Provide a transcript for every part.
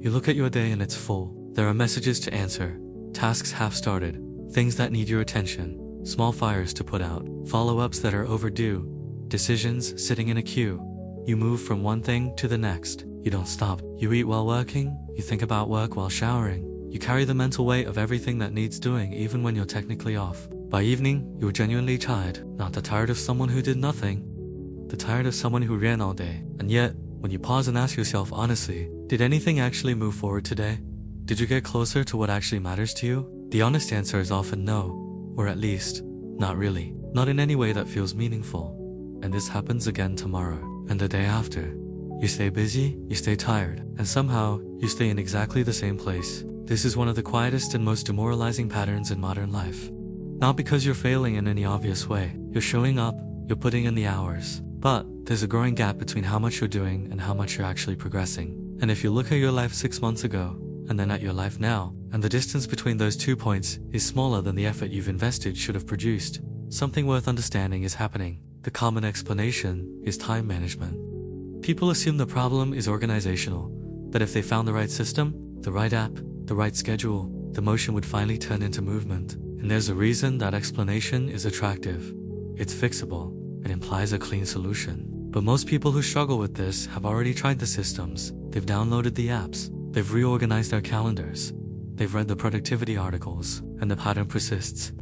You look at your day and it's full. There are messages to answer, tasks half started, things that need your attention, small fires to put out, follow-ups that are overdue, decisions sitting in a queue. You move from one thing to the next. You don't stop. You eat while working, you think about work while showering. You carry the mental weight of everything that needs doing even when you're technically off. By evening, you're genuinely tired. Not the tired of someone who did nothing, the tired of someone who ran all day. And yet, when you pause and ask yourself honestly, did anything actually move forward today? Did you get closer to what actually matters to you? The honest answer is often no, or at least, not really. Not in any way that feels meaningful. And this happens again tomorrow, and the day after. You stay busy, you stay tired, and somehow, you stay in exactly the same place. This is one of the quietest and most demoralizing patterns in modern life. Not because you're failing in any obvious way. You're showing up, you're putting in the hours. But there's a growing gap between how much you're doing and how much you're actually progressing. And if you look at your life 6 months ago, and then at your life now, and the distance between those 2 points is smaller than the effort you've invested should have produced, something worth understanding is happening. The common explanation is time management. People assume the problem is organizational, that if they found the right system, the right app, the right schedule, the motion would finally turn into movement. And there's a reason that explanation is attractive. It's fixable. It implies a clean solution. But most people who struggle with this have already tried the systems. They've downloaded the apps. They've reorganized their calendars. They've read the productivity articles, and the pattern persists.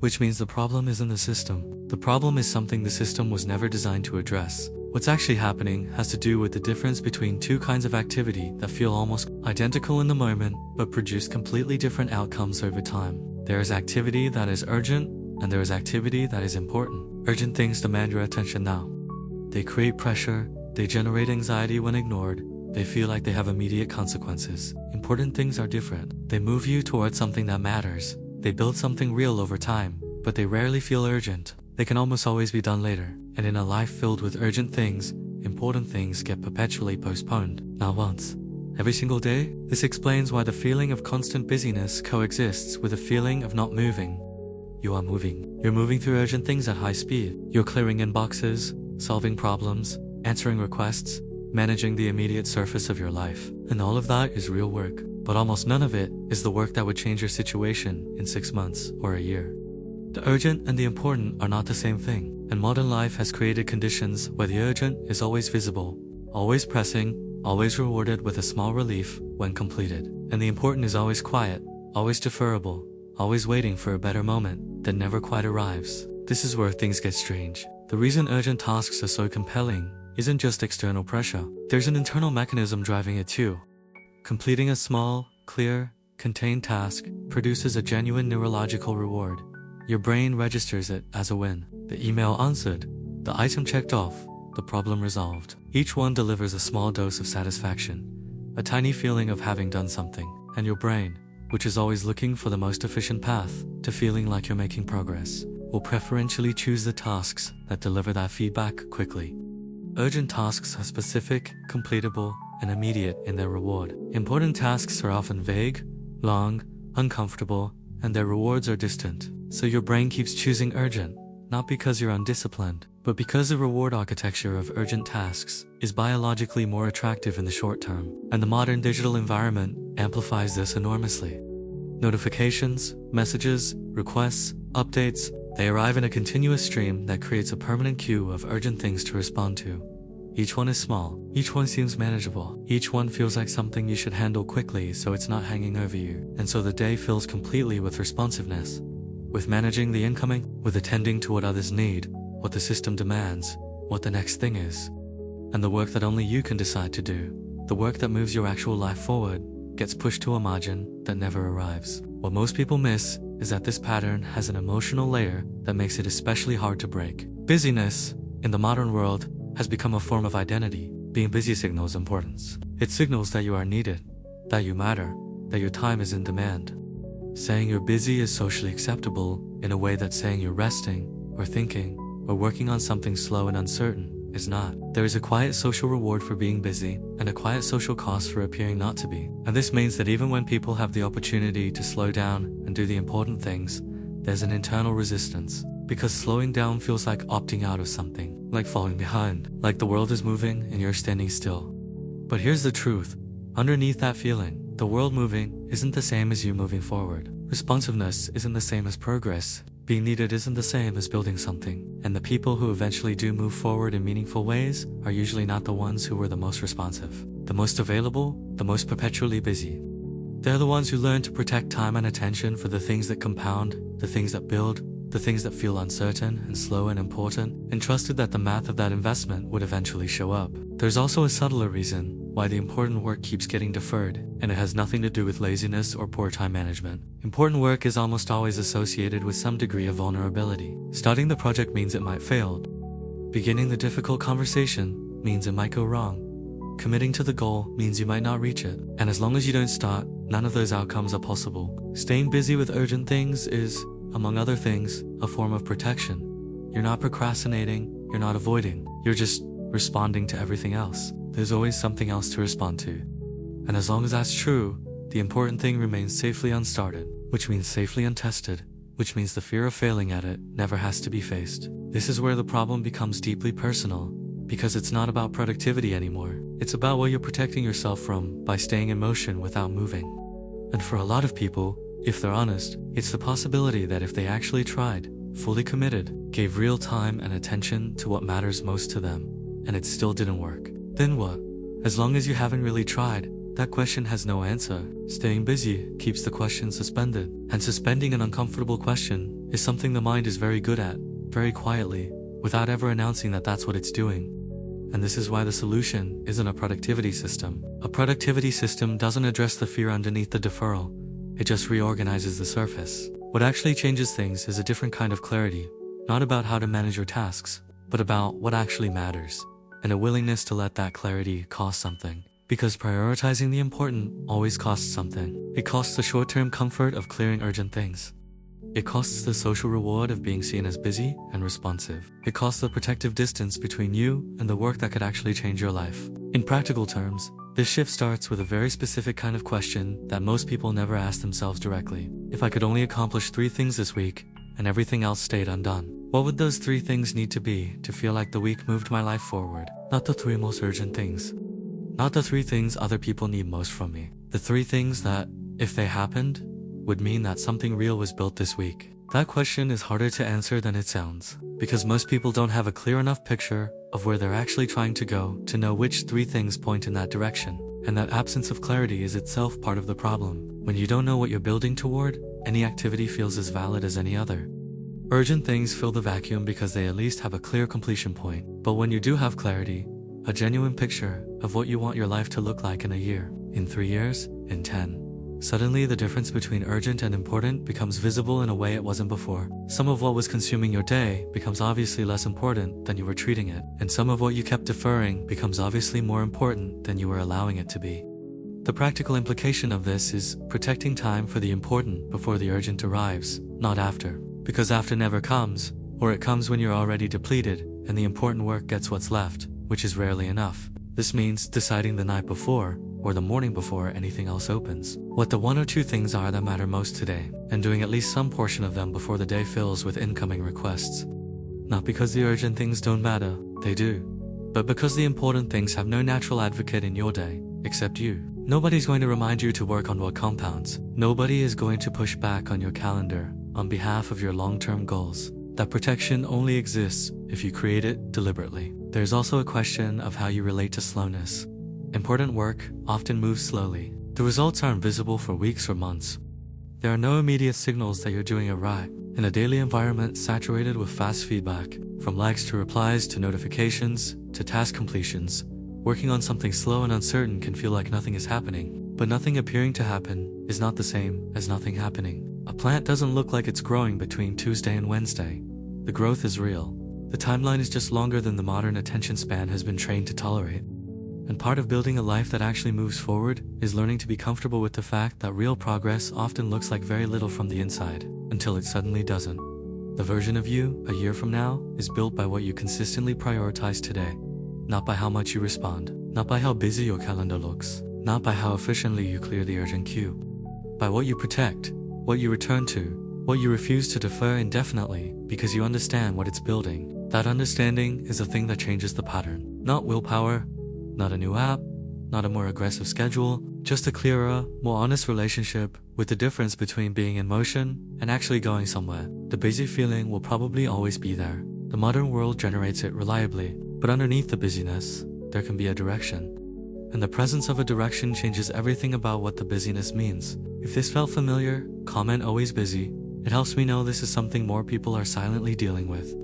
Which means the problem isn't the system. The problem is something the system was never designed to address. What's actually happening has to do with the difference between two kinds of activity that feel almost identical in the moment, but produce completely different outcomes over time. There is activity that is urgent, and there is activity that is important. Urgent things demand your attention now. They create pressure, they generate anxiety when ignored, they feel like they have immediate consequences. Important things are different. They move you towards something that matters. They build something real over time, but they rarely feel urgent. They can almost always be done later. And in a life filled with urgent things, important things get perpetually postponed. Not once. Every single day. This explains why the feeling of constant busyness coexists with a feeling of not moving. You are moving. You're moving through urgent things at high speed. You're clearing inboxes, solving problems, answering requests, managing the immediate surface of your life. And all of that is real work. But almost none of it is the work that would change your situation in 6 months or a year. The urgent and the important are not the same thing. And modern life has created conditions where the urgent is always visible, always pressing, always rewarded with a small relief when completed. And the important is always quiet, always deferrable, always waiting for a better moment that never quite arrives. This is where things get strange. The reason urgent tasks are so compelling isn't just external pressure. There's an internal mechanism driving it too. Completing a small, clear, contained task produces a genuine neurological reward. Your brain registers it as a win. The email answered, the item checked off, the problem resolved. Each one delivers a small dose of satisfaction, a tiny feeling of having done something. And your brain, which is always looking for the most efficient path to feeling like you're making progress, will preferentially choose the tasks that deliver that feedback quickly. Urgent tasks are specific, completable, and immediate in their reward. Important tasks are often vague, long, uncomfortable, and their rewards are distant. So your brain keeps choosing urgent, not because you're undisciplined, but because the reward architecture of urgent tasks is biologically more attractive in the short term. And the modern digital environment amplifies this enormously. Notifications, messages, requests, updates, they arrive in a continuous stream that creates a permanent queue of urgent things to respond to. Each one is small, each one seems manageable, each one feels like something you should handle quickly so it's not hanging over you. And so the day fills completely with responsiveness. With managing the incoming, with attending to what others need, what the system demands, what the next thing is. And the work that only you can decide to do, the work that moves your actual life forward, gets pushed to a margin that never arrives. What most people miss is that this pattern has an emotional layer that makes it especially hard to break. Busyness, in the modern world, has become a form of identity. Being busy signals importance. It signals that you are needed, that you matter, that your time is in demand. Saying you're busy is socially acceptable in a way that saying you're resting, or thinking, or working on something slow and uncertain is not. There is a quiet social reward for being busy, and a quiet social cost for appearing not to be. And this means that even when people have the opportunity to slow down and do the important things, there's an internal resistance. Because slowing down feels like opting out of something, like falling behind, like the world is moving and you're standing still. But here's the truth. Underneath that feeling, the world moving isn't the same as you moving forward. Responsiveness isn't the same as progress. Being needed isn't the same as building something. And the people who eventually do move forward in meaningful ways are usually not the ones who were the most responsive, the most available, the most perpetually busy. They're the ones who learn to protect time and attention for the things that compound, the things that build, the things that feel uncertain and slow and important, and trusted that the math of that investment would eventually show up. There's also a subtler reason why the important work keeps getting deferred, and it has nothing to do with laziness or poor time management. Important work is almost always associated with some degree of vulnerability. Starting the project means it might fail. Beginning the difficult conversation means it might go wrong. Committing to the goal means you might not reach it. And as long as you don't start, none of those outcomes are possible. Staying busy with urgent things is, among other things, a form of protection. You're not procrastinating, you're not avoiding, you're just responding to everything else. There's always something else to respond to. And as long as that's true, the important thing remains safely unstarted, which means safely untested, which means the fear of failing at it never has to be faced. This is where the problem becomes deeply personal, because it's not about productivity anymore. It's about what you're protecting yourself from by staying in motion without moving. And for a lot of people, if they're honest, it's the possibility that if they actually tried, fully committed, gave real time and attention to what matters most to them, and it still didn't work, then what? As long as you haven't really tried, that question has no answer. Staying busy keeps the question suspended, and suspending an uncomfortable question is something the mind is very good at, very quietly, without ever announcing that that's what it's doing. And this is why the solution isn't a productivity system. A productivity system doesn't address the fear underneath the deferral, it just reorganizes the surface. What actually changes things is a different kind of clarity, not about how to manage your tasks, but about what actually matters, and a willingness to let that clarity cost something. Because prioritizing the important always costs something. It costs the short-term comfort of clearing urgent things. It costs the social reward of being seen as busy and responsive. It costs the protective distance between you and the work that could actually change your life. In practical terms, this shift starts with a very specific kind of question that most people never ask themselves directly. If I could only accomplish 3 things this week, and everything else stayed undone, what would those 3 things need to be to feel like the week moved my life forward? Not the 3 most urgent things. Not the 3 things other people need most from me. The 3 things that, if they happened, would mean that something real was built this week. That question is harder to answer than it sounds, because most people don't have a clear enough picture of where they're actually trying to go to know which 3 things point in that direction. And that absence of clarity is itself part of the problem. When you don't know what you're building toward, any activity feels as valid as any other. Urgent things fill the vacuum because they at least have a clear completion point. But when you do have clarity, a genuine picture of what you want your life to look like in a year, in 3 years, in 10, suddenly the difference between urgent and important becomes visible in a way it wasn't before. Some of what was consuming your day becomes obviously less important than you were treating it, and some of what you kept deferring becomes obviously more important than you were allowing it to be. The practical implication of this is protecting time for the important before the urgent arrives, not after. Because after never comes, or it comes when you're already depleted, and the important work gets what's left, which is rarely enough. This means deciding the night before, or the morning before anything else opens, what the 1 or 2 things are that matter most today, and doing at least some portion of them before the day fills with incoming requests. Not because the urgent things don't matter, they do, but because the important things have no natural advocate in your day, except you. Nobody's going to remind you to work on what compounds. Nobody is going to push back on your calendar on behalf of your long-term goals. That protection only exists if you create it deliberately. There's also a question of how you relate to slowness. Important work often moves slowly. The results aren't visible for weeks or months. There are no immediate signals that you're doing it right. In a daily environment saturated with fast feedback, from likes to replies to notifications to task completions, working on something slow and uncertain can feel like nothing is happening. But nothing appearing to happen is not the same as nothing happening. A plant doesn't look like it's growing between Tuesday and Wednesday. The growth is real. The timeline is just longer than the modern attention span has been trained to tolerate. And part of building a life that actually moves forward is learning to be comfortable with the fact that real progress often looks like very little from the inside, until it suddenly doesn't. The version of you, a year from now, is built by what you consistently prioritize today, not by how much you respond, not by how busy your calendar looks, not by how efficiently you clear the urgent queue, by what you protect, what you return to, what you refuse to defer indefinitely because you understand what it's building. That understanding is a thing that changes the pattern. Not willpower, not a new app, not a more aggressive schedule, just a clearer, more honest relationship with the difference between being in motion and actually going somewhere. The busy feeling will probably always be there. The modern world generates it reliably, but underneath the busyness, there can be a direction. And the presence of a direction changes everything about what the busyness means. If this felt familiar, comment always busy. It helps me know this is something more people are silently dealing with.